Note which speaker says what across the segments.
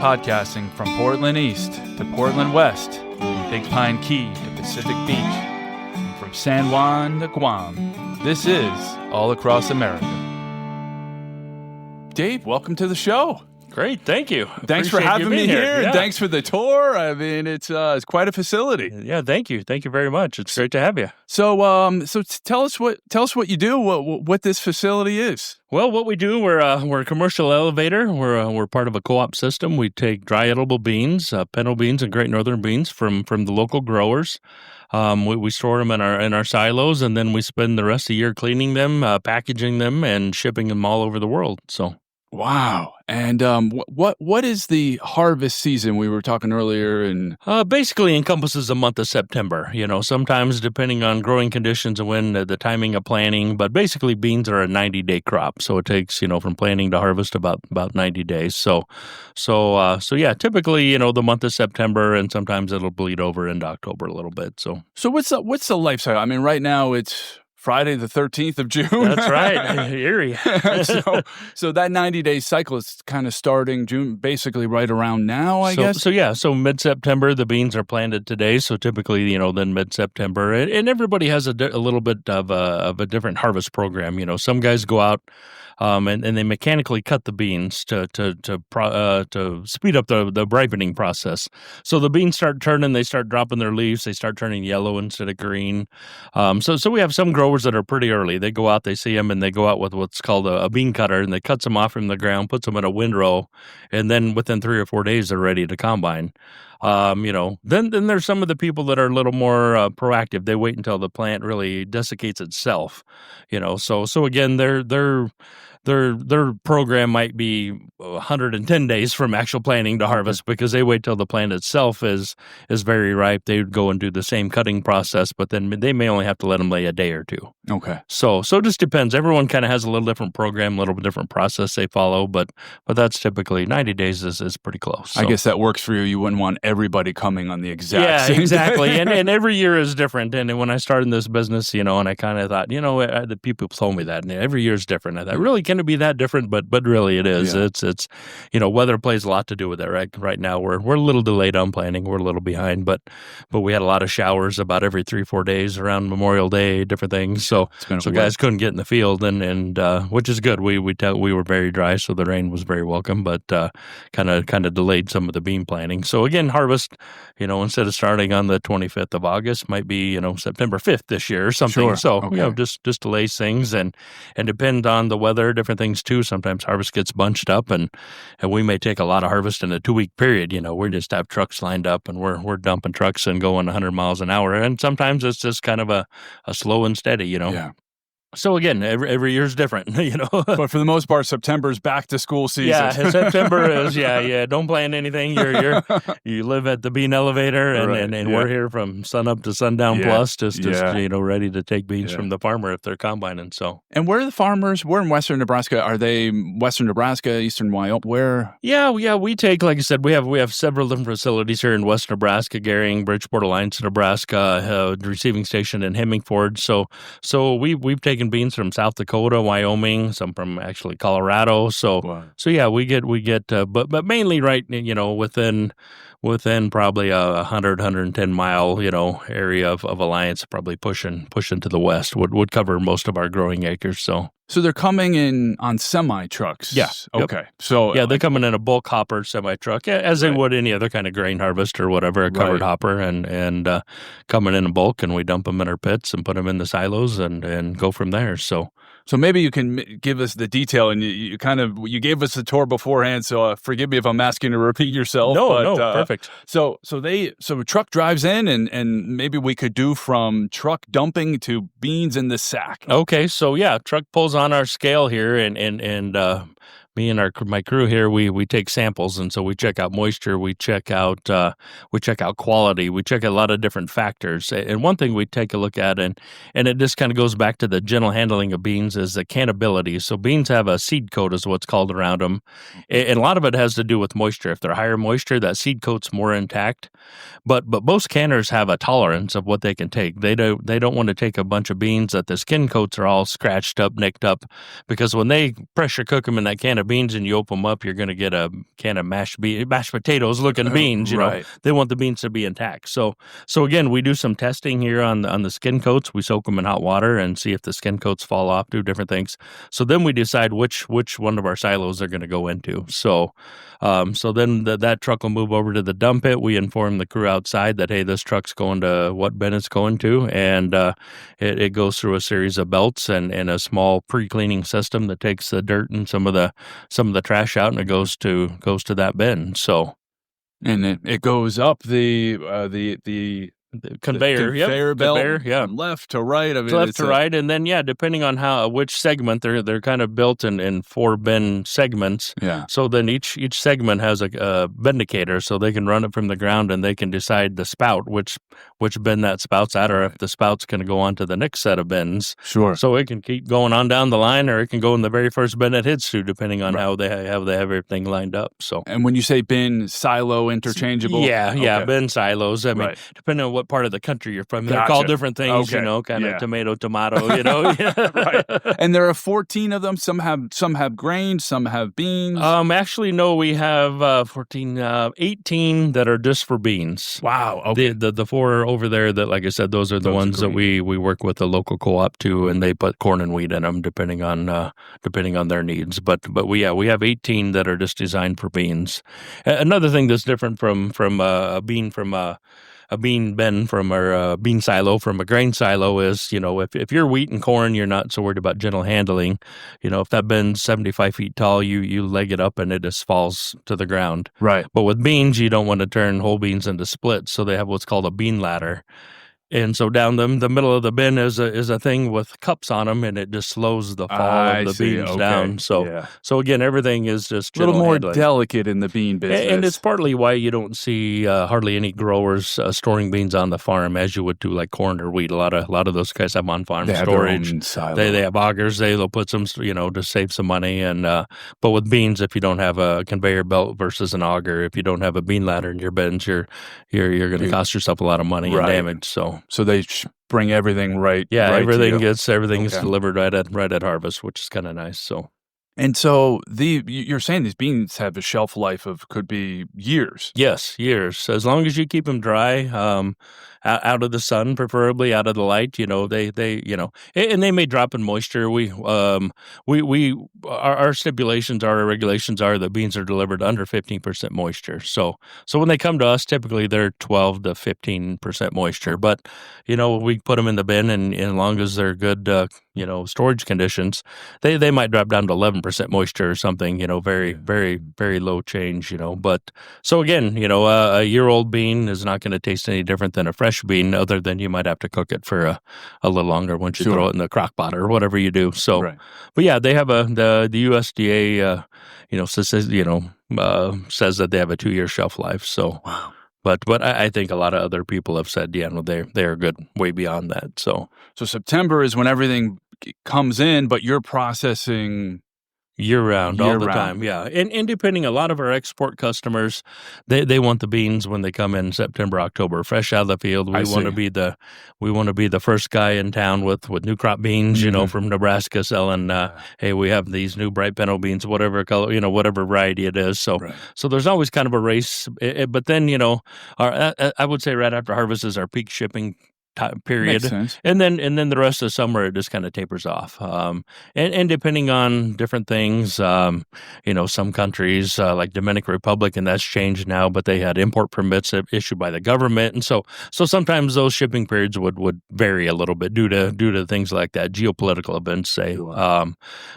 Speaker 1: Podcasting from Portland East to Portland West, from Big Pine Key to Pacific Beach, and from San Juan to Guam, this is All Across America. Dave, welcome to the show.
Speaker 2: Great, thank you.
Speaker 1: Thanks for having me here.
Speaker 2: Yeah.
Speaker 1: Thanks for the tour. I mean, it's quite a facility.
Speaker 2: Yeah, thank you. Thank you very much. It's great to have you.
Speaker 1: So tell us what you do. What this facility is.
Speaker 2: Well, what we do, we're a commercial elevator. We're part of a co-op system. We take dry edible beans, pinto beans, and Great Northern beans from the local growers. We store them in our silos, and then we spend the rest of the year cleaning them, packaging them, and shipping them all over the world. So.
Speaker 1: Wow. And what is the harvest season we were talking earlier? And
Speaker 2: basically encompasses the month of September. You know, sometimes depending on growing conditions and when the timing of planting. But basically, beans are a 90-day crop, so it takes from planting to harvest about 90 days. So yeah, typically the month of September, and sometimes it'll bleed over into October a little bit. So
Speaker 1: what's the life cycle? I mean, right now it's Friday the 13th of June.
Speaker 2: That's right. Eerie.
Speaker 1: so that 90-day cycle is kind of starting June, basically right around now, I guess?
Speaker 2: So mid-September, the beans are planted today. So typically, then mid-September. And everybody has a little bit of a different harvest program. Some guys go out and they mechanically cut the beans to speed up the ripening process. So the beans start turning, they start dropping their leaves, they start turning yellow instead of green. So we have some growers that are pretty early. They go out, they see them, and they go out with what's called a bean cutter, and they cuts them off from the ground, puts them in a windrow, and then within 3 or 4 days, they're ready to combine. Then there's some of the people that are a little more proactive. They wait until the plant really desiccates itself. So again, their program might be 110 days from actual planting to harvest because they wait till the plant itself is very ripe. They would go and do the same cutting process, but then they may only have to let them lay a day or two.
Speaker 1: Okay.
Speaker 2: So it just depends. Everyone kind of has a little different program, a little bit different process they follow, but that's typically 90 days is pretty close. So.
Speaker 1: I guess that works for you. You wouldn't want everybody coming on the exact same
Speaker 2: exactly.
Speaker 1: day.
Speaker 2: and every year is different. And when I started this business, and I kind of thought, the people told me that, and every year is different. I thought, really, can it be that different? But really it is. Yeah. It's weather plays a lot to do with it. Right now we're a little delayed on planting. We're a little behind, but we had a lot of showers about every 3-4 days around Memorial Day, different things. So guys couldn't get in the field, and which is good. We were very dry, so the rain was very welcome, but kind of delayed some of the bean planting. So again, harvest, instead of starting on the 25th of August, might be September 5th this year or something.
Speaker 1: Sure.
Speaker 2: So
Speaker 1: okay.
Speaker 2: Just delays things and depend on the weather, different things too. Sometimes harvest gets bunched up, and we may take a lot of harvest in a 2-week period. We just have trucks lined up, and we're dumping trucks and going 100 miles an hour. And sometimes it's just kind of a slow and steady.
Speaker 1: Yeah.
Speaker 2: So again, every year's different,
Speaker 1: But for the most part, September's back to school season.
Speaker 2: Yeah, September is Don't plan anything. You live at the bean elevator, and we're here from sun up to sundown plus, just ready to take beans from the farmer if they're combining. So.
Speaker 1: And where are the farmers? We're in Western Nebraska. Are they Western Nebraska, Eastern Wyoming? Where?
Speaker 2: Yeah. We take, like I said, we have several different facilities here in West Nebraska, Gering, Bridgeport, Alliance, Nebraska, receiving station in Hemingford. So we've taken beans from South Dakota, Wyoming, some from actually Colorado. So we get, but mainly within probably 110 mile, area of Alliance, probably pushing to the west would cover most of our growing acres.
Speaker 1: So they're coming in on semi trucks.
Speaker 2: Yeah.
Speaker 1: Okay.
Speaker 2: Yep.
Speaker 1: So
Speaker 2: they're coming in a bulk hopper semi truck, as they would any other kind of grain harvest or whatever, a covered hopper, and coming in bulk, and we dump them in our pits and put them in the silos and go from there.
Speaker 1: So maybe you can give us the detail, and you gave us the tour beforehand. So forgive me if I'm asking to repeat yourself.
Speaker 2: No, perfect.
Speaker 1: So a truck drives in, and maybe we could do from truck dumping to beans in the sack.
Speaker 2: Okay, so truck pulls on our scale here, and me and my crew here, we take samples, and so we check out moisture, we check out quality, we check a lot of different factors. And one thing we take a look at, and it just kind of goes back to the gentle handling of beans, is the cannability. So beans have a seed coat, is what's called, around them, and a lot of it has to do with moisture. If they're higher moisture, that seed coat's more intact. But most canners have a tolerance of what they can take. They don't want to take a bunch of beans that the skin coats are all scratched up, nicked up, because when they pressure cook them in that can of beans and you open them up, you're going to get a can of mashed potatoes looking beans. You know, they want the beans to be intact. So again, we do some testing here on the skin coats. We soak them in hot water and see if the skin coats fall off. Do different things. So then we decide which one of our silos they're going to go into. So then that truck will move over to the dump pit. We inform the crew outside that, hey, this truck's going to what bin it's going to, and it goes through a series of belts and a small pre-cleaning system that takes the dirt and some of the trash out, and it goes to that bin. So,
Speaker 1: and it goes up the
Speaker 2: conveyor belt,
Speaker 1: from left to right. I mean,
Speaker 2: left to right, and then depending on which segment they're kind of built in 4 bin segments.
Speaker 1: Yeah.
Speaker 2: So then each segment has a vindicator, so they can run it from the ground and they can decide the spout which bin that spout's at, or if the spout's going to go on to the next set of bins.
Speaker 1: Sure.
Speaker 2: So it can keep going on down the line, or it can go in the very first bin it hits to, depending on how they have everything lined up. So.
Speaker 1: And when you say bin, silo, interchangeable.
Speaker 2: Yeah, bin silos. I mean, depending on what part of the country you're from, they're called different things. You know, kind of tomato. You know.
Speaker 1: Right. And there are 14 of them. Some have grain, some have beans.
Speaker 2: Actually, no, we have 18 that are just for beans.
Speaker 1: Wow. Okay.
Speaker 2: The 4 over there that, like I said, those are the ones that we work with the local co-op too, and they put corn and wheat in them depending on their needs. But we have 18 that are just designed for beans. Another thing that's different from a bean bin from our bean silo from a grain silo is, you know, if you're wheat and corn, you're not so worried about gentle handling. You know, if that bin's 75 feet tall, you leg it up and it just falls to the ground.
Speaker 1: Right.
Speaker 2: But with beans, you don't want to turn whole beans into splits, so they have what's called a bean ladder. And so down the middle of the bin is a thing with cups on them, and it just slows the fall of the beans down. So again, everything is just
Speaker 1: a little more
Speaker 2: handling.
Speaker 1: Delicate in the bean business.
Speaker 2: And it's partly why you don't see hardly any growers storing beans on the farm as you would do like corn or wheat. A lot of those guys have on-farm storage. They have augers. They'll put some, you know, to save some money. And but with beans, if you don't have a conveyor belt versus an auger, if you don't have a bean ladder in your bins, you're going to cost yourself a lot of money and damage.
Speaker 1: So they bring everything right.
Speaker 2: Yeah,
Speaker 1: right
Speaker 2: everything gets delivered right at harvest, which is kind of nice. So.
Speaker 1: And so you're saying these beans have a shelf life of could be years.
Speaker 2: Yes, years. As long as you keep them dry, out of the sun, preferably out of the light. You know, they you know, and they may drop in moisture. Our stipulations, our regulations are that beans are delivered under 15% moisture. So when they come to us, typically they're 12 to 15% moisture. But you know, we put them in the bin, and as long as they're good, you know, storage conditions, they might drop down to 11% moisture or something. You know, very very very low change. You know, but so again, you know, a year-old bean is not going to taste any different than a fresh bean, other than you might have to cook it for a little longer once you throw it in the crock pot or whatever you do. So, but yeah, they have the USDA, you know, says that they have a 2-year shelf life. So, but I think a lot of other people have said, no, they are good way beyond that. So
Speaker 1: September is when everything comes in, but you're processing
Speaker 2: year-round, all the time, yeah. And depending, a lot of our export customers, they want the beans when they come in September, October, fresh out of the field. We want to be the first guy in town with new crop beans, you know, from Nebraska, selling. Hey, we have these new bright pinto beans, whatever color, you know, whatever variety it is. So there's always kind of a race. But then, you know, I would say right after harvest is our peak shipping period.
Speaker 1: Makes sense.
Speaker 2: And then the rest of the summer it just kind of tapers off. And depending on different things, you know, some countries like Dominican Republic, and that's changed now, but they had import permits issued by the government, and so sometimes those shipping periods would vary a little bit due to things like that, geopolitical events, say.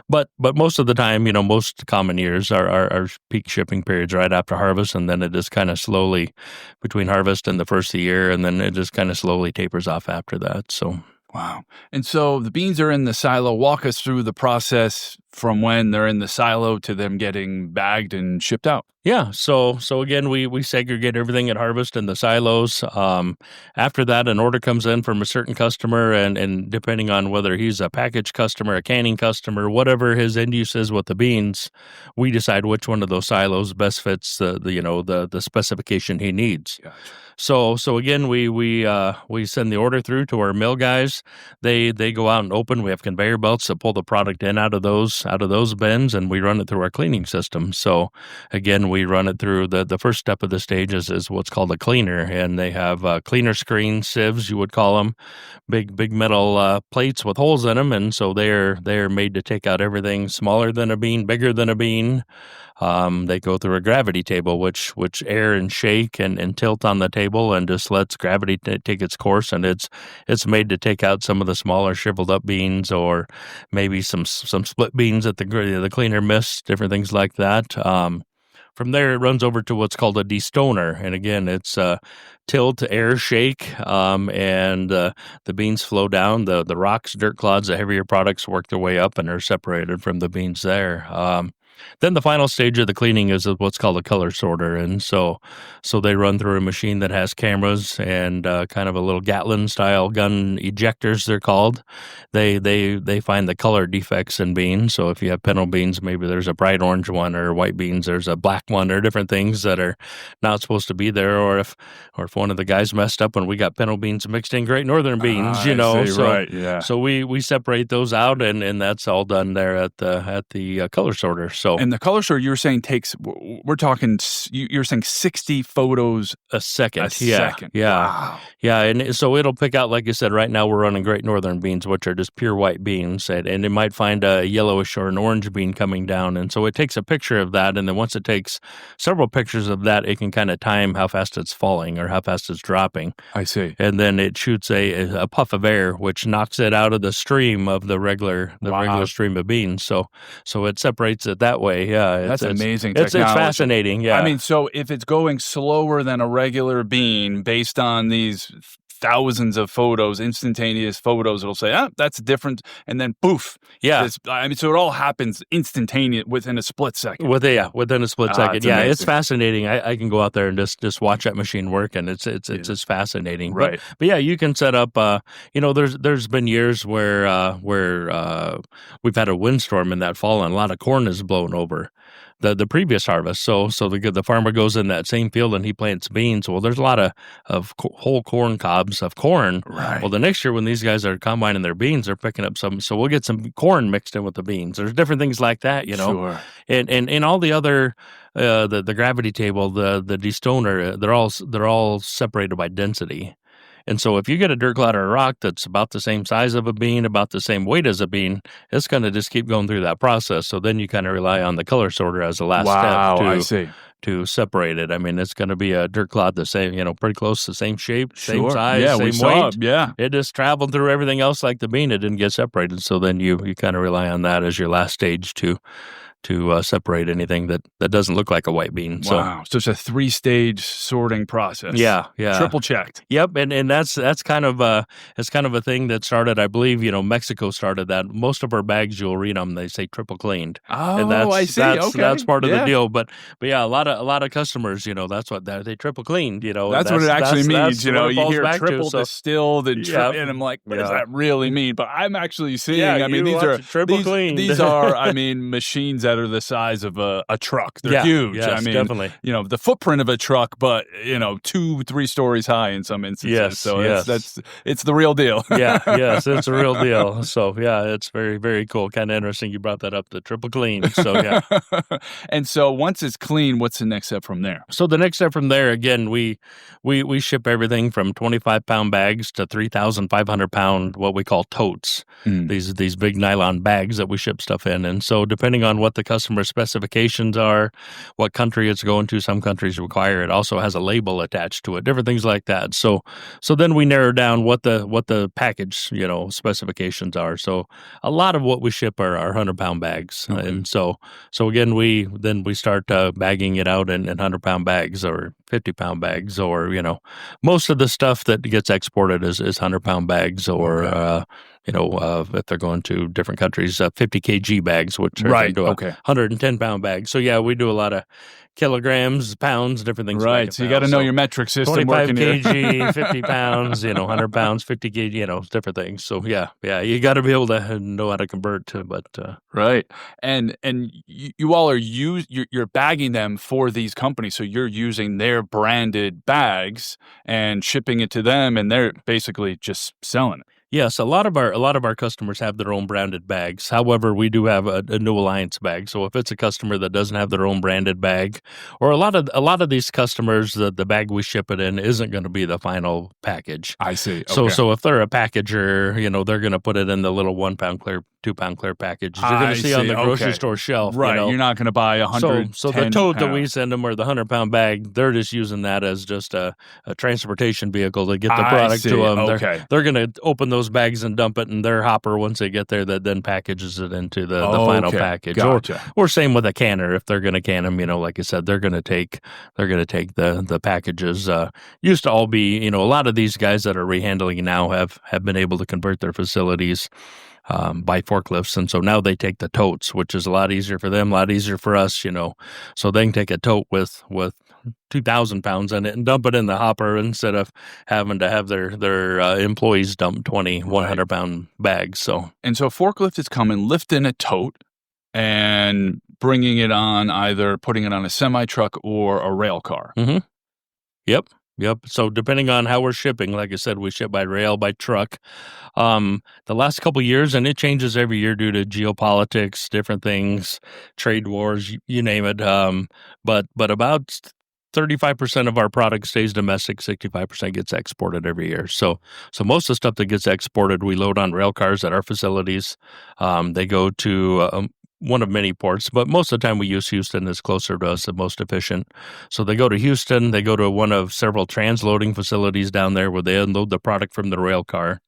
Speaker 2: But most of the time, you know, most common years are peak shipping periods right after harvest, and then it just kind of slowly between harvest and the first of the year, and then it just kind of slowly tapers off after that. So
Speaker 1: wow. And so the beans are in the silo. Walk us through the process from when they're in the silo to them getting bagged and shipped out.
Speaker 2: Yeah. So again, we segregate everything at harvest in the silos. After that, an order comes in from a certain customer, and depending on whether he's a package customer, a canning customer, whatever his end use is with the beans, we decide which one of those silos best fits the specification he needs.
Speaker 1: Gotcha.
Speaker 2: So again, we send the order through to our mill guys. They go out and open. We have conveyor belts that pull the product in out of those bins, and we run it through our cleaning system. So again, we run it through the first step of the stage is what's called a cleaner, and they have cleaner screen sieves, you would call them, big metal plates with holes in them, and so they're made to take out everything smaller than a bean, bigger than a bean. They go through a gravity table, which air and shake and tilt on the table and just lets gravity take its course. And it's made to take out some of the smaller shriveled up beans, or maybe some split beans that the cleaner missed, different things like that. From there, it runs over to what's called a destoner. And again, it's tilt, air, shake, and the beans flow down. The rocks, dirt clods, the heavier products work their way up and are separated from the beans there. Then the final stage of the cleaning is what's called a color sorter, and so they run through a machine that has cameras and kind of a little Gatlin style gun ejectors. They're called. They find the color defects in beans. So if you have pinto beans, maybe there's a bright orange one, or white beans there's a black one, or different things that are not supposed to be there. Or if one of the guys messed up and we got pinto beans mixed in Great Northern beans, you know.
Speaker 1: See,
Speaker 2: so
Speaker 1: right, yeah.
Speaker 2: So we separate those out, and that's all done there at the color sorter. So.
Speaker 1: And the color sorter, you were saying we're talking, you're saying 60 photos
Speaker 2: a second.
Speaker 1: Second.
Speaker 2: Yeah.
Speaker 1: Wow.
Speaker 2: Yeah. And so it'll pick out, like you said, right now we're running Great Northern beans, which are just pure white beans. And it might find a yellowish or an orange bean coming down. And so it takes a picture of that. And then once it takes several pictures of that, it can kind of time how fast it's falling or how fast it's dropping.
Speaker 1: I see.
Speaker 2: And then it shoots a puff of air, which knocks it out of the stream of the regular stream of beans. So it separates it that way. Yeah,
Speaker 1: that's amazing technology.
Speaker 2: It's fascinating. Yeah,
Speaker 1: I mean, so if it's going slower than a regular bean based on these thousands of photos, instantaneous photos, it'll say, that's different, and then poof.
Speaker 2: Yeah.
Speaker 1: So it all happens instantaneous within a split second.
Speaker 2: Within a split second. Yeah,
Speaker 1: amazing.
Speaker 2: It's fascinating. I can go out there and just watch that machine work, and it's just fascinating.
Speaker 1: Right.
Speaker 2: But yeah, you can set up. There's been years where we've had a windstorm in that fall, and a lot of corn is blown over the previous harvest. So the farmer goes in that same field and he plants beans. Well, there's a lot of whole corn cobs of corn.
Speaker 1: Right.
Speaker 2: Well, the next year when these guys are combining their beans, they're picking up some. So we'll get some corn mixed in with the beans. There's different things like that, you know.
Speaker 1: Sure.
Speaker 2: And all the other the gravity table, the destoner, they're all separated by density. And so if you get a dirt clod or a rock that's about the same size of a bean, about the same weight as a bean, it's going to just keep going through that process. So then you kind of rely on the color sorter as the last step to separate it. I mean, it's going to be a dirt clod the same, pretty close to the same shape, same size, same weight.
Speaker 1: Yeah.
Speaker 2: It just traveled through everything else like the bean. It didn't get separated. So then you kind of rely on that as your last stage to separate anything that doesn't look like a white bean.
Speaker 1: Wow. So it's a 3-stage sorting process.
Speaker 2: Yeah.
Speaker 1: Triple checked.
Speaker 2: Yep. And that's kind of a thing that started, I believe, Mexico started that. Most of our bags, you'll read them, they say triple cleaned.
Speaker 1: Oh,
Speaker 2: and
Speaker 1: I see. Okay.
Speaker 2: That's part of the deal. But yeah, a lot of customers, that's what they triple cleaned,
Speaker 1: That's what it actually means. You hear triple
Speaker 2: to,
Speaker 1: distilled and I'm like, what does that really mean? But I'm actually seeing, these are
Speaker 2: triple cleaned.
Speaker 1: These are, machines that are the size of a truck. They're huge.
Speaker 2: Yes, definitely.
Speaker 1: The footprint of a truck, but 2-3 stories high in some instances.
Speaker 2: Yes,
Speaker 1: so
Speaker 2: yes.
Speaker 1: it's the real deal.
Speaker 2: Yes, it's a real deal. So yeah, it's very, very cool. Kind of interesting you brought that up, the triple clean. So yeah.
Speaker 1: And so once it's clean, what's the next step from there?
Speaker 2: So the next step from there, again, we ship everything from 25-pound bags to 3,500-pound what we call totes. These big nylon bags that we ship stuff in. And so depending on what the customer specifications are, what country it's going to, some countries require it also has a label attached to it, different things like that. So then we narrow down what the package, specifications are. So a lot of what we ship are 100-pound bags. Okay. And so again, we start bagging it out in 100-pound bags or 50-pound bags, or, most of the stuff that gets exported is 100-pound bags, or, okay. If they're going to different countries, 50 kg bags, which are 110-pound bags. So yeah, we do a lot of kilograms, pounds, different things.
Speaker 1: Right. So you got to know your metric system.
Speaker 2: 25
Speaker 1: working here.
Speaker 2: kg, 50 pounds, 100 pounds, 50 kg, different things. So yeah, you got to be able to know how to convert to, but
Speaker 1: right. And you all are you're bagging them for these companies, so you're using their branded bags and shipping it to them, and they're basically just selling it.
Speaker 2: Yes, a lot of our customers have their own branded bags. However, we do have a New Alliance bag. So if it's a customer that doesn't have their own branded bag, or a lot of these customers, the bag we ship it in isn't going to be the final package.
Speaker 1: I see.
Speaker 2: So
Speaker 1: Okay.
Speaker 2: so if they're a packager, they're going to put it in the little 1 pound clear, 2 pound clear package you're going to see on the grocery store shelf.
Speaker 1: Right. You're not going to buy 100.
Speaker 2: So the tote that we send them, or the 100-pound bag, they're just using that as just a transportation vehicle to get the product to them.
Speaker 1: Okay.
Speaker 2: They're going to open those bags and dump it in their hopper once they get there, that then packages it into the final package.
Speaker 1: Gotcha.
Speaker 2: Or same with a canner. If they're going to can them, like I said, they're going to take the packages. Used to all be, a lot of these guys that are rehandling now have been able to convert their facilities by forklifts, and so now they take the totes, which is a lot easier for them, a lot easier for us, so they can take a tote with 2,000 pounds in it and dump it in the hopper instead of having to have their employees dump 100-pound bags. So
Speaker 1: a forklift is coming, lifting a tote and bringing it on, either putting it on a semi-truck or a rail car.
Speaker 2: Mm-hmm. Yep. So depending on how we're shipping, like I said, we ship by rail, by truck. The last couple of years, and it changes every year due to geopolitics, different things, trade wars, you name it. But about 35% of our product stays domestic, 65% gets exported every year. So most of the stuff that gets exported, we load on rail cars at our facilities. They go to one of many ports, but most of the time we use Houston. Is closer to us, the most efficient. So they go to Houston, they go to one of several transloading facilities down there where they unload the product from the rail car.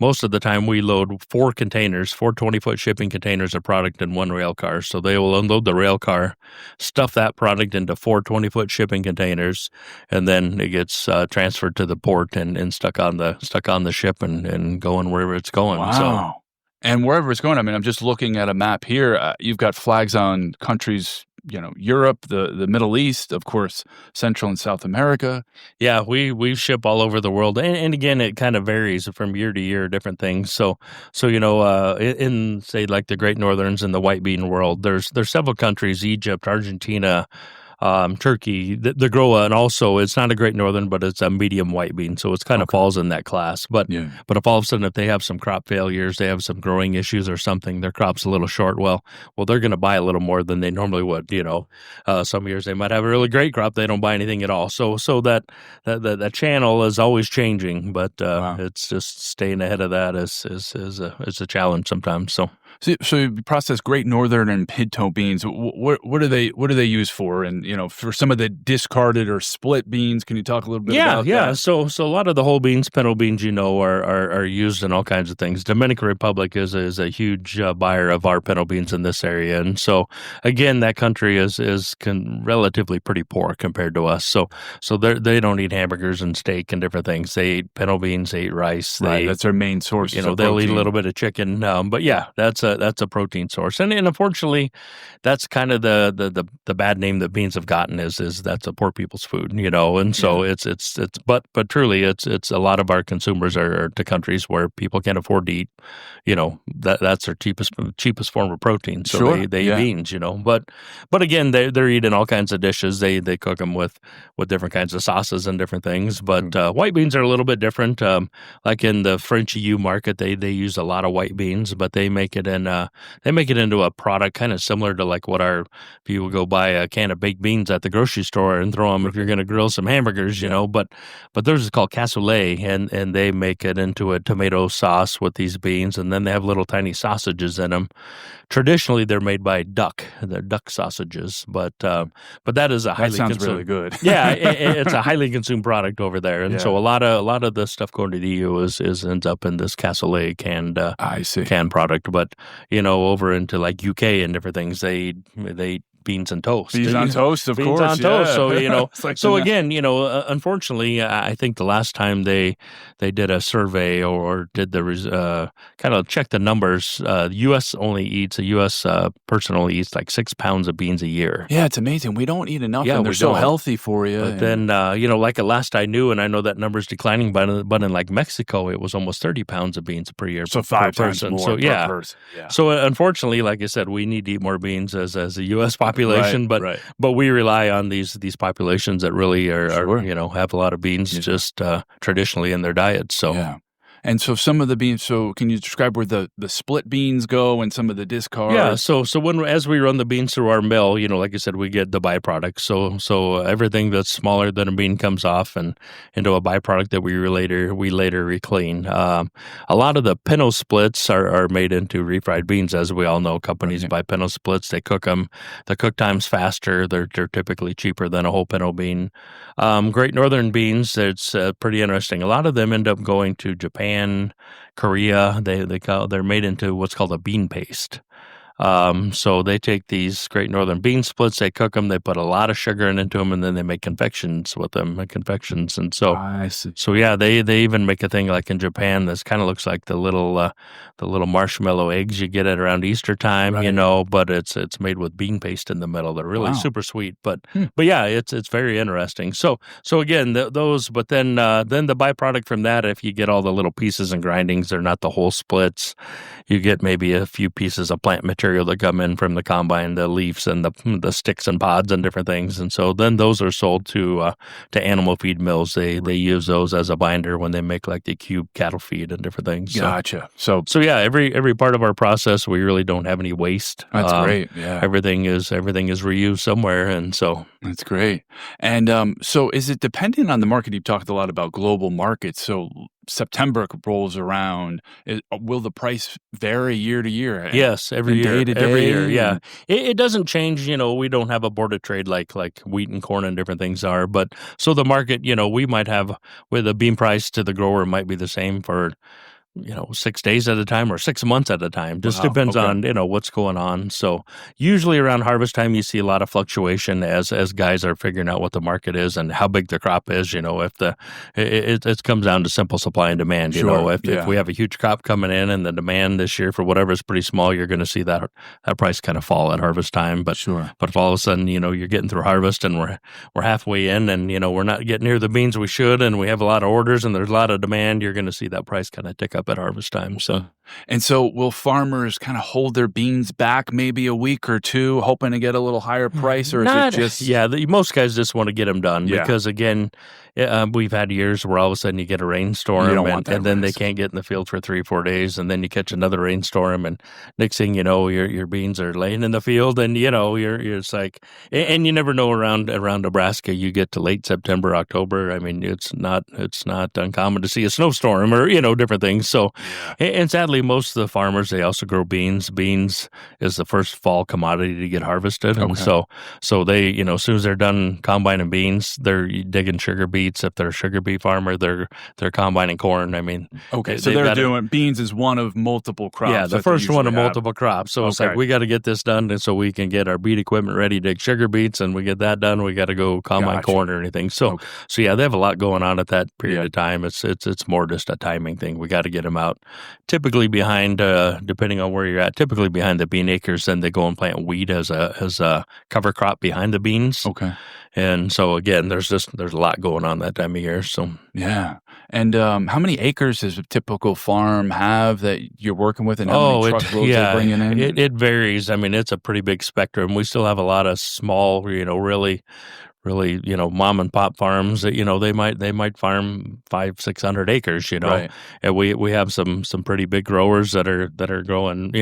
Speaker 2: Most of the time we load 4 20-foot shipping containers of product in one rail car. So they will unload the rail car, stuff that product into 4 20-foot shipping containers, and then it gets transferred to the port and stuck on the ship and going wherever it's going.
Speaker 1: Wow.
Speaker 2: So,
Speaker 1: and wherever it's going, I mean, I'm just looking at a map here. You've got flags on countries, Europe, the Middle East, of course, Central and South America.
Speaker 2: Yeah, we ship all over the world, and again, it kind of varies from year to year, different things. So in say like the Great Northerns and the white bean world, there's several countries: Egypt, Argentina, Turkey, the grow, and also it's not a Great Northern, but it's a medium white bean, so it's kind of falls in that class. But if all of a sudden, if they have some crop failures, they have some growing issues or something, their crop's a little short. Well, they're going to buy a little more than they normally would. Some years they might have a really great crop, they don't buy anything at all. So that channel is always changing, but it's just staying ahead of that is a challenge sometimes.
Speaker 1: So you process Great Northern and pinto beans. What do they use for? And for some of the discarded or split beans, can you talk a little bit about that?
Speaker 2: Yeah. So a lot of the whole beans, pinto beans, are used in all kinds of things. Dominican Republic is a huge buyer of our pinto beans in this area, and so again, that country is relatively pretty poor compared to us. So they don't eat hamburgers and steak and different things. They eat pinto beans, they eat rice.
Speaker 1: That's their main source.
Speaker 2: They'll eat a little bit of chicken, but yeah, that's a protein source, and unfortunately, that's kind of the bad name that beans have gotten is that's a poor people's food, and so it's but truly it's a lot of our consumers are to countries where people can't afford to eat, that's their cheapest form of protein, so they eat beans, but again they're eating all kinds of dishes. They cook them with different kinds of sauces and different things, but white beans are a little bit different. Like in the French EU market, they use a lot of white beans, but they make it into a product kind of similar to like what if you would go buy a can of baked beans at the grocery store and throw them if you're going to grill some hamburgers, but theirs is called cassoulet, and they make it into a tomato sauce with these beans, and then they have little tiny sausages in them. Traditionally, they're made by duck. They're duck sausages, but that is a highly
Speaker 1: sounds really good.
Speaker 2: Yeah, it's a highly consumed product over there, and so a lot of the stuff going to the EU ends up in this cassoulet canned product. But over into like UK and different things, they beans and toast.
Speaker 1: Beans on toast, of
Speaker 2: Beans
Speaker 1: course.
Speaker 2: on toast.
Speaker 1: Yeah.
Speaker 2: So,
Speaker 1: It's like
Speaker 2: so again, unfortunately, I think the last time they did a survey or did the kind of check the numbers, the U.S. a U.S. person only eats like 6 pounds of beans a year.
Speaker 1: Yeah, it's amazing. We don't eat enough,
Speaker 2: Yeah,
Speaker 1: and they're
Speaker 2: we
Speaker 1: so
Speaker 2: don't.
Speaker 1: healthy for you.
Speaker 2: But then, like at last I knew, and I know that number's declining, but in like Mexico, it was almost 30 pounds of beans per year
Speaker 1: so
Speaker 2: per
Speaker 1: 5 times
Speaker 2: person.
Speaker 1: more
Speaker 2: So
Speaker 1: per person. Yeah.
Speaker 2: So unfortunately, like I said, we need to eat more beans as a U.S. population,
Speaker 1: Right.
Speaker 2: but we rely on these populations that really are
Speaker 1: Sure.
Speaker 2: have a lot of beans just traditionally in their diet. So.
Speaker 1: Yeah. And so some of the beans, so can you describe where the split beans go and some of the discards?
Speaker 2: Yeah, so as we run the beans through our mill, like I said, we get the byproduct. So everything that's smaller than a bean comes off and into a byproduct that we later reclean. A lot of the pinto splits are made into refried beans, as we all know. Companies buy pinto splits, they cook them. The cook time's faster. They're typically cheaper than a whole pinto bean. Great Northern beans, it's pretty interesting. A lot of them end up going to Japan, Korea. They're made into what's called a bean paste. So they take these Great Northern bean splits, they cook them, they put a lot of sugar into them, and then they make confections with them, And so,
Speaker 1: I see.
Speaker 2: so yeah, they even make a thing like in Japan that kind of looks like the little marshmallow eggs you get at around Easter time, but it's made with bean paste in the middle. They're really super sweet, but yeah, it's very interesting. So again, those, but then the byproduct from that, if you get all the little pieces and grindings, they're not the whole splits. You get maybe a few pieces of plant material that come in from the combine, the leaves and the sticks and pods and different things, and so then those are sold to animal feed mills. They use those as a binder when they make like the cube cattle feed and different things.
Speaker 1: Gotcha. So
Speaker 2: yeah, every part of our process, we really don't have any waste.
Speaker 1: That's great. Yeah,
Speaker 2: everything is reused somewhere, and so
Speaker 1: that's great. And so is it dependent on the market? You've talked a lot about global markets. So September rolls around. Will the price vary year to year?
Speaker 2: Yes, every year.
Speaker 1: Day to
Speaker 2: every
Speaker 1: day?
Speaker 2: year, yeah. It doesn't change. We don't have a board of trade like wheat and corn and different things are. But so the market, we might have with the bean price to the grower might be the same for 6 days at a time or 6 months at a time. Just depends on, what's going on. So usually around harvest time, you see a lot of fluctuation as guys are figuring out what the market is and how big the crop is. If it comes down to simple supply and demand, if we have a huge crop coming in and the demand this year for whatever is pretty small, you're going to see that price kind of fall at harvest time. But if all of a sudden, you're getting through harvest and we're halfway in and, we're not getting near the beans we should, and we have a lot of orders and there's a lot of demand, you're going to see that price kind of tick up at harvest time.
Speaker 1: So will farmers kind of hold their beans back maybe a week or two, hoping to get a little higher price, or is it just?
Speaker 2: Yeah, most guys just want to get them done because again, we've had years where all of a sudden you get a rainstorm and then they can't get in the field for 3-4 days, and then you catch another rainstorm, and next thing you know, your beans are laying in the field, and you're just like, and you never know around Nebraska, you get to late September, October. I mean, it's not uncommon to see a snowstorm or different things. So, and sadly, most of the farmers, they also grow beans. Beans is the first fall commodity to get harvested, and so they, as soon as they're done combining beans, they're digging sugar beets. If they're a sugar beet farmer, they're combining corn. I mean,
Speaker 1: so they're doing beans is one of multiple crops.
Speaker 2: Yeah, the first one of multiple crops. So it's like we got to get this done, and so we can get our beet equipment ready to dig sugar beets, and we get that done. We got to go combine corn or anything. So yeah, they have a lot going on at that period of time. It's more just a timing thing. We got to get them out. Typically behind, depending on where you're at, typically behind the bean acres, then they go and plant wheat as a cover crop behind the beans.
Speaker 1: Okay.
Speaker 2: And so again, there's a lot going on that time of year. So
Speaker 1: yeah. And how many acres does a typical farm have that you're working with, and how many truckloads they're bringing in?
Speaker 2: It varies. I mean, it's a pretty big spectrum. We still have a lot of small, really, mom and pop farms that, they might farm 500-600 acres,
Speaker 1: Right.
Speaker 2: And we have some pretty big growers that are growing,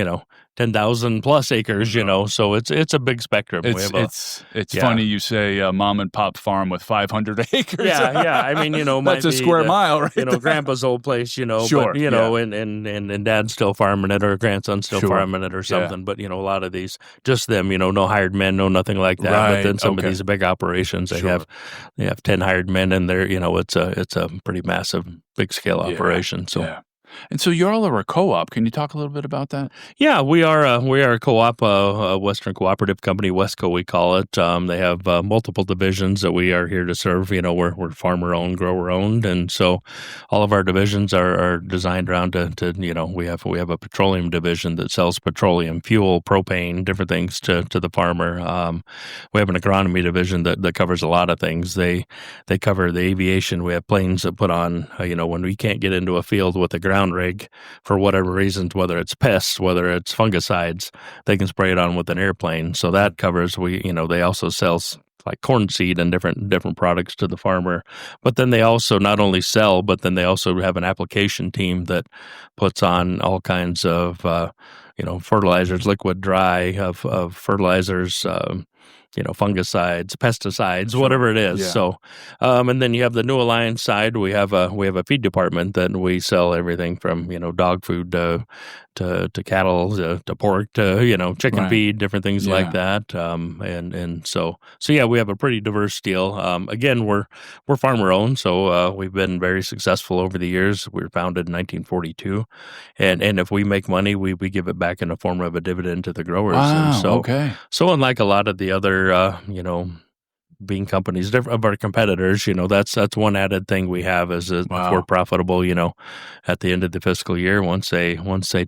Speaker 2: 10,000 plus acres, so it's a big spectrum.
Speaker 1: It's funny you say mom and pop farm with 500 acres.
Speaker 2: Yeah. I mean,
Speaker 1: that's a square mile, right?
Speaker 2: Grandpa's old place,
Speaker 1: Sure,
Speaker 2: but, and dad's still farming it, or grandson's still farming it or something. But, a lot of these, just them, no hired men, no nothing like that.
Speaker 1: Right.
Speaker 2: But then some of these big operations, they have 10 hired men, and they're, it's a pretty massive, big scale operation. So.
Speaker 1: Yeah. And so you all are a co-op. Can you talk a little bit about that?
Speaker 2: Yeah, we are a co-op, a Western cooperative company, Westco we call it. They have multiple divisions that we are here to serve. You know, we're farmer owned, grower owned, and so all of our divisions are designed around to you know we have a petroleum division that sells petroleum fuel, propane, different things to the farmer. We have an agronomy division that covers a lot of things. They cover the aviation. We have planes that put on you know when we can't get into a field with a ground rig for whatever reasons, whether it's pests, whether it's fungicides, they can spray it on with an airplane. So that covers they also sell like corn seed and different products to the farmer. But then they also not only sell, but then they also have an application team that puts on all kinds of fertilizers, liquid, dry of fertilizers. Fungicides, pesticides,
Speaker 1: Sure.
Speaker 2: whatever it is.
Speaker 1: Yeah.
Speaker 2: So, and then you have the New Alliance side. We have a feed department that we sell everything from dog food to cattle to pork to chicken
Speaker 1: Right.
Speaker 2: feed, different things like
Speaker 1: Yeah.
Speaker 2: that. And so yeah, we have a pretty diverse deal. Again, we're farmer owned, so we've been very successful over the years. We were founded in 1942, and if we make money, we give it back in the form of a dividend to the growers. And
Speaker 1: Wow.
Speaker 2: so
Speaker 1: Okay.
Speaker 2: so unlike a lot of the other, bean companies of our competitors, that's one added thing we have is that if we're
Speaker 1: Wow.
Speaker 2: profitable, at the end of the fiscal year, once they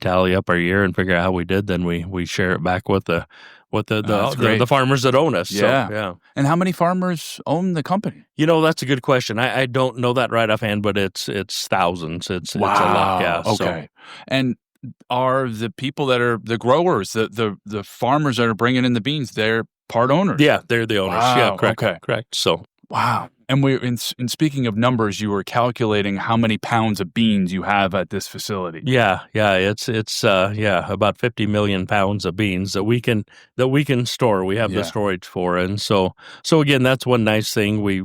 Speaker 2: tally up our year and figure out how we did, then we share it back with the
Speaker 1: That's great.
Speaker 2: the farmers that own us.
Speaker 1: Yeah.
Speaker 2: So yeah,
Speaker 1: And how many farmers own the company?
Speaker 2: that's a good question. I don't know that right offhand, but it's thousands. It's a lot. Yeah.
Speaker 1: Okay. And are the people that are the growers, the farmers that are bringing in the beans, they're part owners?
Speaker 2: Yeah, they're the owners. Yeah,
Speaker 1: Wow.
Speaker 2: correct.
Speaker 1: Okay.
Speaker 2: Correct. So.
Speaker 1: Wow. And in speaking of numbers, you were calculating how many pounds of beans you have at this facility.
Speaker 2: Yeah, it's about 50 million pounds of beans that we can store. We have the storage for, and so again, that's one nice thing. We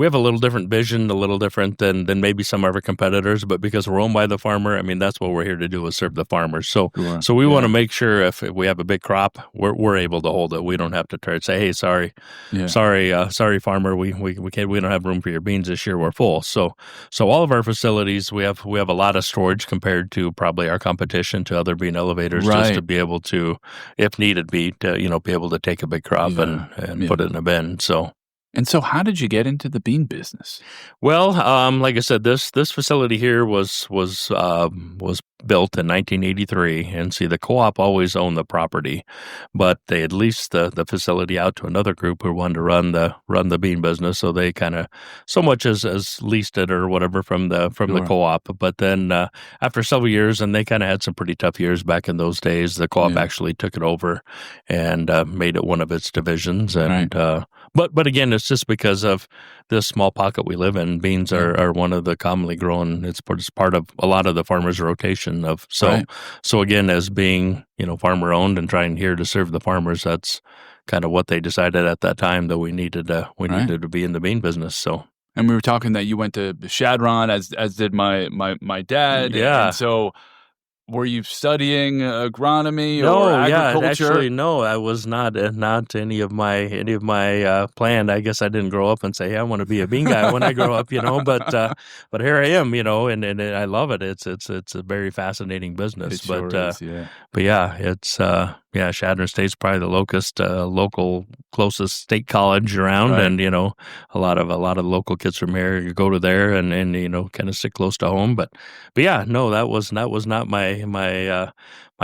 Speaker 2: have a little different vision, a little different than maybe some of our competitors, but because we're owned by the farmer, I mean that's what we're here to do is serve the farmers. So
Speaker 1: Sure.
Speaker 2: so we want to make sure if we have a big crop, we're able to hold it. We don't have to try to say, hey, sorry, farmer, we can't, we don't have room for your beans this year. We're full. So all of our facilities, we have a lot of storage compared to probably our competition to other bean elevators, just to be able to, if needed be able to take a big crop and put it in a bin.
Speaker 1: And so how did you get into the bean business?
Speaker 2: Well, like I said, this facility here was built in 1983, and see, the co-op always owned the property, but they had leased the facility out to another group who wanted to run the bean business, so they kind of so much as leased it or whatever from the co-op. But then after several years, and they kind of had some pretty tough years back in those days, the co-op actually took it over and made it one of its divisions. And but again, it's just because of this small pocket we live in. Beans are one of the commonly grown. It's part of a lot of the farmers' rotation of so again, as being farmer owned and trying here to serve the farmers, that's kind of what they decided at that time, that we needed to be in the bean business. So.
Speaker 1: And we were talking that you went to Shadron, as did my dad.
Speaker 2: Yeah.
Speaker 1: And so were you studying agronomy
Speaker 2: No,
Speaker 1: or agriculture?
Speaker 2: actually, no, I was not any of my plan. I guess I didn't grow up and say, hey, I want to be a bean guy when I grow up, but here I am, and I love it. It's a very fascinating business.
Speaker 1: It sure is, yeah.
Speaker 2: But yeah, it's Shadron State's probably the local closest state college around, and a lot of local kids from here go to there and kind of sit close to home. But yeah, no, that was not my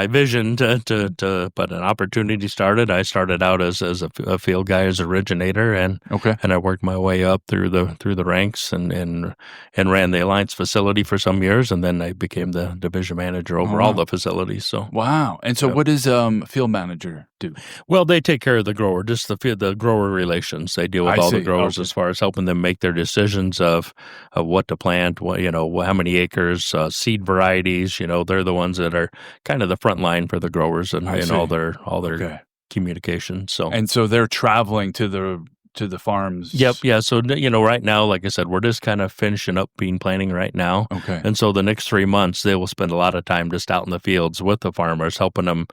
Speaker 2: vision to but an opportunity started. I started out as a field guy, as originator, and I worked my way up through the ranks and ran the Alliance facility for some years, and then I became the division manager over all the facilities. So
Speaker 1: wow. And so what does field manager do?
Speaker 2: Well, they take care of the grower, just the grower relations. They deal with all the growers as far as helping them make their decisions of what to plant, how many acres, seed varieties. They're the ones that are kind of the front line for the growers and all their communication.
Speaker 1: So they're traveling to the farms.
Speaker 2: Yep. Yeah. So, right now, like I said, we're just kind of finishing up bean planting right now.
Speaker 1: Okay.
Speaker 2: And so the next 3 months, they will spend a lot of time just out in the fields with the farmers, helping them,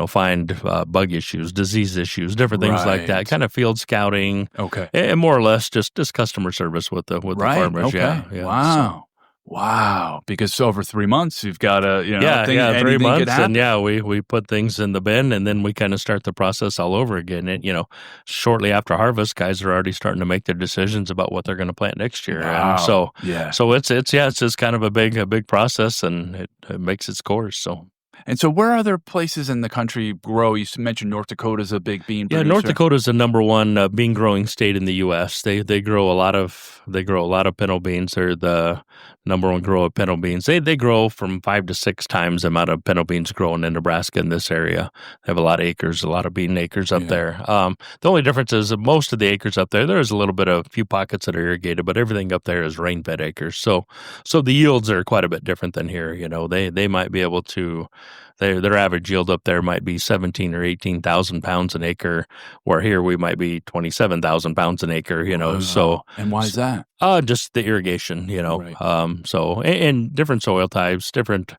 Speaker 2: find bug issues, disease issues, different things like that, kind of field scouting.
Speaker 1: Okay.
Speaker 2: And more or less just customer service with the farmers.
Speaker 1: Okay.
Speaker 2: Yeah.
Speaker 1: Wow. Wow, because over 3 months, you've gotta,
Speaker 2: Yeah,
Speaker 1: thing
Speaker 2: yeah, 3
Speaker 1: anything could
Speaker 2: months, and
Speaker 1: happen.
Speaker 2: yeah, we put things in the bin, and then we kinda start the process all over again, and, shortly after harvest, guys are already starting to make their decisions about what they're gonna plant next year, and
Speaker 1: Wow, yeah.
Speaker 2: so it's yeah, it's just kind of a big process, and it makes its course, so.
Speaker 1: And so where other places in the country grow? Mentioned North Dakota's a big bean
Speaker 2: Yeah, North
Speaker 1: producer.
Speaker 2: Dakota is the number one bean growing state in the U.S. They grow a lot of pinto beans. They're the number one grower of pinto beans. They grow from 5 to 6 times the amount of pinto beans grown in Nebraska in this area. They have a lot of acres, a lot of bean acres up
Speaker 1: Yeah.
Speaker 2: there. The only difference is that most of the acres up there is a little bit of a few pockets that are irrigated, but everything up there is rain fed acres. So the yields are quite a bit different than here. They might be able to. Their average yield up there might be 17 or 18,000 pounds an acre, where here we might be 27,000 pounds an acre. So
Speaker 1: Wow. And why is that?
Speaker 2: just the irrigation.
Speaker 1: Right.
Speaker 2: So and different soil types, different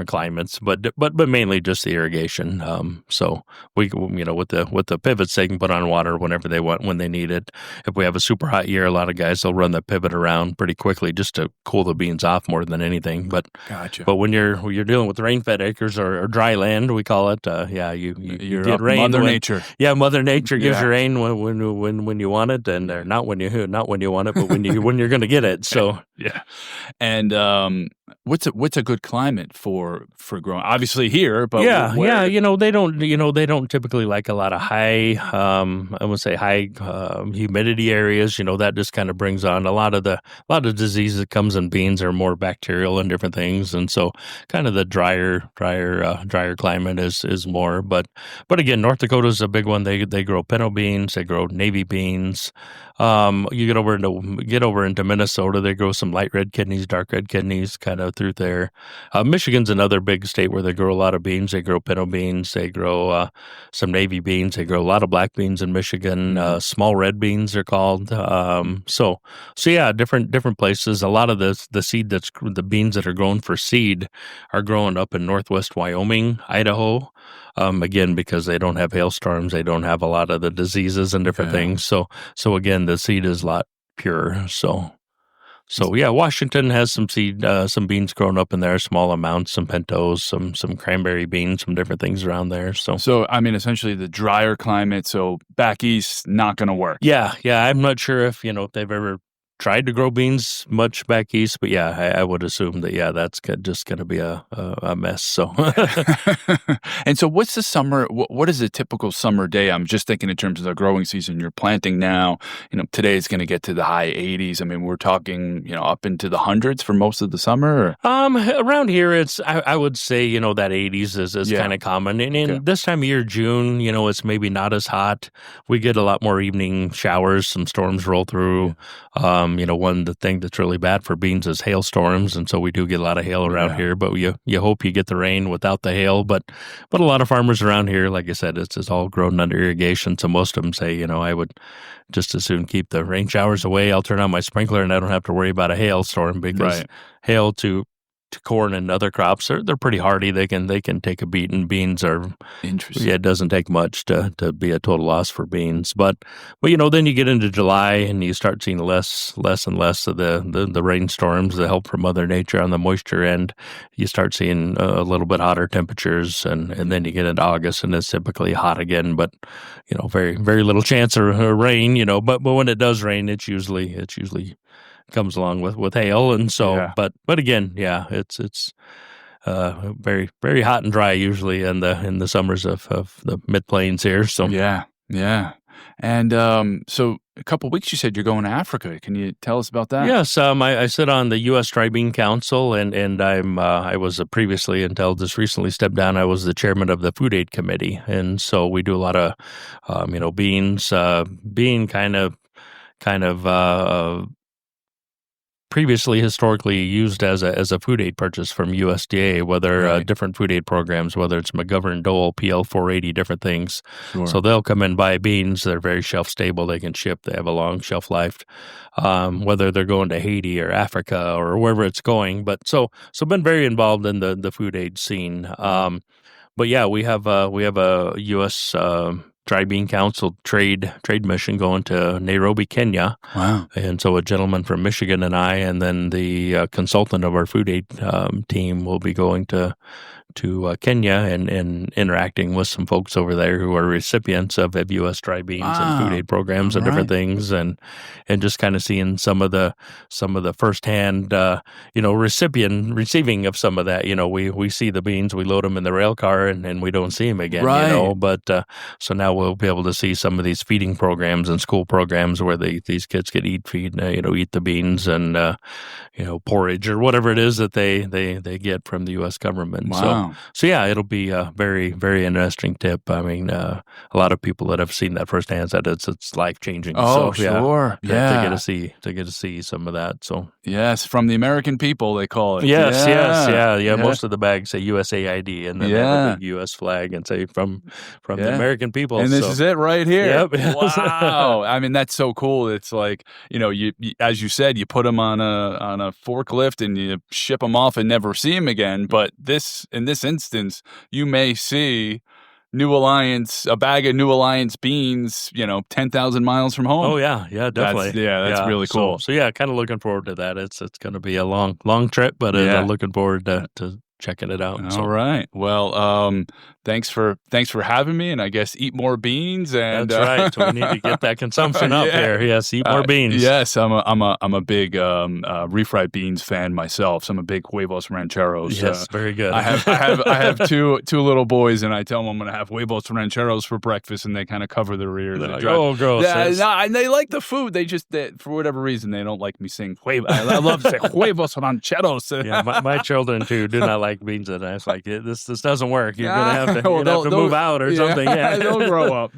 Speaker 2: climates, but mainly just the irrigation. So with the pivots, they can put on water whenever they want when they need it. If we have a super hot year, a lot of guys they'll run the pivot around pretty quickly just to cool the beans off more than anything. But
Speaker 1: Gotcha.
Speaker 2: but when you're dealing with rain-fed acres or dry land, we call it, yeah, you
Speaker 1: You're
Speaker 2: get
Speaker 1: up
Speaker 2: rain
Speaker 1: Mother
Speaker 2: when
Speaker 1: Nature.
Speaker 2: yeah, Mother Nature gives
Speaker 1: Yeah.
Speaker 2: you rain when you want it, and or not when you want it, but when you're going to get it. So
Speaker 1: Yeah. And, what's a good climate for growing? Obviously here, but
Speaker 2: yeah,
Speaker 1: where
Speaker 2: they don't typically like a lot of high, I would say high humidity areas. That just kind of brings on a lot of disease that comes in beans are more bacterial and different things, and so kind of the drier climate is more. But again, North Dakota is a big one. They grow pinto beans, they grow navy beans. You get over into Minnesota, they grow some light red kidneys, dark red kidneys, kind of through there. Michigan's another big state where they grow a lot of beans. They grow pinto beans. They grow some navy beans. They grow a lot of black beans in Michigan.
Speaker 1: Mhm.
Speaker 2: Small red beans are called. So yeah, different places. A lot of the beans that are grown for seed are growing up in northwest Wyoming, Idaho. Again, because they don't have hailstorms, they don't have a lot of the diseases and different
Speaker 1: Yeah.
Speaker 2: things. So again, the seed is a lot purer. So yeah, Washington has some beans growing up in there, small amounts, some pintos, some cranberry beans, some different things around there. So
Speaker 1: So, I mean, essentially the drier climate, so back east, not gonna work.
Speaker 2: yeah, I'm not sure if they've ever tried to grow beans much back east, but yeah, I would assume that yeah, that's just going to be a mess. So
Speaker 1: And so what's the summer what is a typical summer day? I'm just thinking in terms of the growing season. You're planting now, today is gonna get to the high 80s. I mean, we're talking, up into the hundreds for most of the summer or
Speaker 2: around here, I would say that 80s is
Speaker 1: Yeah.
Speaker 2: kind of common, and
Speaker 1: Okay.
Speaker 2: in this time of year, June, it's maybe not as hot. We get a lot more evening showers, some storms roll through. One the thing that's really bad for beans is hailstorms, and so we do get a lot of hail around
Speaker 1: Yeah.
Speaker 2: here. But you hope you get the rain without the hail. But a lot of farmers around here, like I said, it's all grown under irrigation. So most of them say, I would just as soon keep the rain showers away. I'll turn on my sprinkler, and I don't have to worry about a hailstorm because
Speaker 1: Right.
Speaker 2: hail to corn and other crops they're pretty hardy. They can take a beating. Beans are
Speaker 1: Interesting.
Speaker 2: yeah, it doesn't take much to be a total loss for beans. But then you get into July and you start seeing less and less of the rainstorms, the help from Mother Nature on the moisture end. You start seeing a little bit hotter temperatures, and then you get into August and it's typically hot again. But very very little chance of rain. But when it does rain, it's usually comes along with hail, and so
Speaker 1: Yeah.
Speaker 2: but again, yeah, it's very very hot and dry usually in the summers of the mid plains here. So
Speaker 1: Yeah. Yeah. And, so a couple weeks you said you're going to Africa. Can you tell us about that?
Speaker 2: yes, I sit on the U.S. Dry Bean Council, and I was previously until just recently stepped down. I was the chairman of the Food Aid Committee, and so we do a lot of beans being kind of previously historically used as a food aid purchase from USDA, whether
Speaker 1: Right.
Speaker 2: different food aid programs, whether it's McGovern, Dole, PL 480, different things.
Speaker 1: Sure.
Speaker 2: So they'll come and buy beans. They're very shelf stable. They can ship. They have a long shelf life. Whether they're going to Haiti or Africa or wherever it's going. But so been very involved in the food aid scene. But yeah, we have a U.S. Tri-Bean Council trade mission going to Nairobi, Kenya.
Speaker 1: Wow.
Speaker 2: And so a gentleman from Michigan and I, and then the consultant of our food aid team will be going to Kenya and interacting with some folks over there who are recipients of U.S. Tri-Beans and food aid programs and different things, and just kind of seeing some of the firsthand, receiving of some of that. We see the beans, we load them in the rail car, and we don't see them again. But so now we'll be able to see some of these feeding programs and school programs where these kids can eat the beans and porridge or whatever it is that they get from the U.S. government.
Speaker 1: Wow.
Speaker 2: So yeah, it'll be a very, very interesting tip. I mean, a lot of people that have seen that firsthand said it's life changing.
Speaker 1: Oh,
Speaker 2: so,
Speaker 1: sure, yeah.
Speaker 2: To get to see some of that. So
Speaker 1: yes, from the American people, they call it.
Speaker 2: Yes. Most of the bags say USAID, and then they have a big U.S. flag and say from the American people.
Speaker 1: And this is it right here.
Speaker 2: Yep.
Speaker 1: Wow. I mean, that's so cool. It's like you as you said, you put them on a forklift and you ship them off and never see them again. But in this instance, you may see a bag of New Alliance beans, 10,000 miles from home.
Speaker 2: Oh yeah, definitely.
Speaker 1: That's really cool.
Speaker 2: So yeah, kind of looking forward to that. It's going to be a long trip, but looking forward to checking it out.
Speaker 1: All right. Well, thanks for having me, and I guess eat more beans. And
Speaker 2: that's right. So we need to get that consumption up there. Yes, eat more beans.
Speaker 1: Yes, I'm a big refried beans fan myself. So I'm a big huevos rancheros.
Speaker 2: Yes, very good.
Speaker 1: I have two little boys, and I tell them I'm going to have huevos rancheros for breakfast, and they kind of cover their ears.
Speaker 2: Like, oh, gross.
Speaker 1: Yeah, and they like the food. They just for whatever reason they don't like me saying huevos. I love to say huevos rancheros.
Speaker 2: Yeah, my children too do not like beans, and I was like, this doesn't work. You're gonna have to move out or something. Yeah,
Speaker 1: they'll grow up.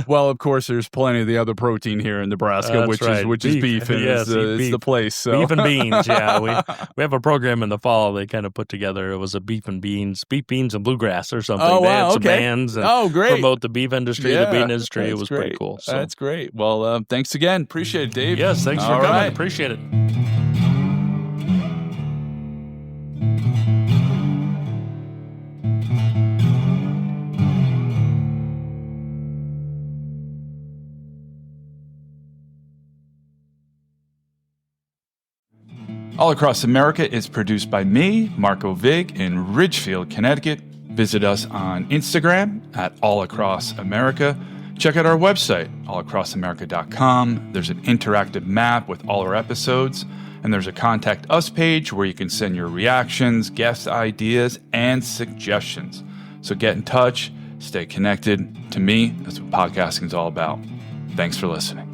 Speaker 1: Well, of course, there's plenty of the other protein here in Nebraska, which is beef, and it's the place. So.
Speaker 2: Beef and beans. Yeah, we have a program in the fall. They kind of put together. It was a beef beans and bluegrass or something.
Speaker 1: Oh, wow,
Speaker 2: they had some bands and
Speaker 1: great.
Speaker 2: promote the beef industry, the bean industry. It was
Speaker 1: great.
Speaker 2: Pretty cool. So.
Speaker 1: That's great. Well, thanks again. Appreciate it, Dave.
Speaker 2: Yes, thanks for coming. Right. Appreciate it.
Speaker 1: All Across America is produced by me, Marco Vig, in Ridgefield, Connecticut. Visit us on Instagram at All Across America. Check out our website, allacrossamerica.com. There's an interactive map with all our episodes, and there's a Contact Us page where you can send your reactions, guest ideas, and suggestions. So get in touch, stay connected. To me, that's what podcasting is all about. Thanks for listening.